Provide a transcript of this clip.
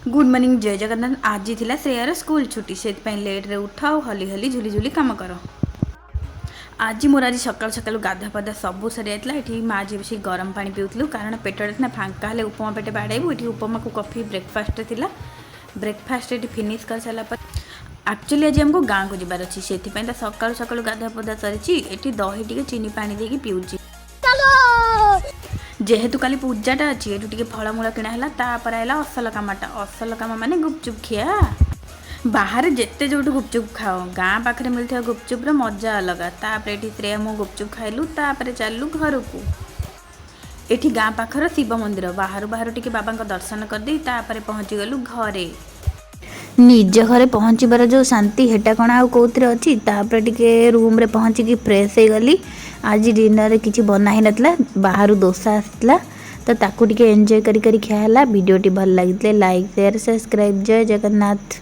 Good morning जय जगन्नाथ। आज थी श्रेयार स्कूल छुट्टी से लेट्रे उठ हली हली झुली झुली कम कर। आज मोर आज सकाल सकाल गाधा पाधा सब सरी जाता ये माँ जी बस गरम पानी पिउलु कारण पेटा ना फांका हेल्ले उपमा पेटे बाड़ेबू ये उपमा को कफी ब्रेकफास्ट थिला। ब्रेकफास्ट ये फिनिश कर सारा एक्चुअली आज आमको गाँव को जबार अच्छी से सकाल सकाल गाधा पाधा सरी ये दही टे चीनी पानी देकी पिऊची जेहेतु काली पूजाटा अच्छी ये फलमूल किणाला तापर आला असल कामटा असल काम माने गुपचुप खिया। बाहर जिते जो गुपचुप खाओ गाँ पाखे मिलता गुपचुप्र मजा अलग। तापर ये श्रेया मु गुपचुप खाइलु तापर चलु घर को। ये गाँ पाखर शिव मंदिर बाहर बाहर टी बाबा दर्शन करदे तापर पहुँची गलु घरे। निज घरे पहुँचबार जो शांति हेटा कण आउ कौन अच्छी। तापर टिके रूम रे पहुँचिकी फ्रेश हो गली। आज डिनर किसी बना ही नतला बाहर दोसा आसला तो ताकू टिके एंजॉय करी खाला। वीडियो टी भल लगी लाइक शेयर सब्सक्राइब। जय जगन्नाथ।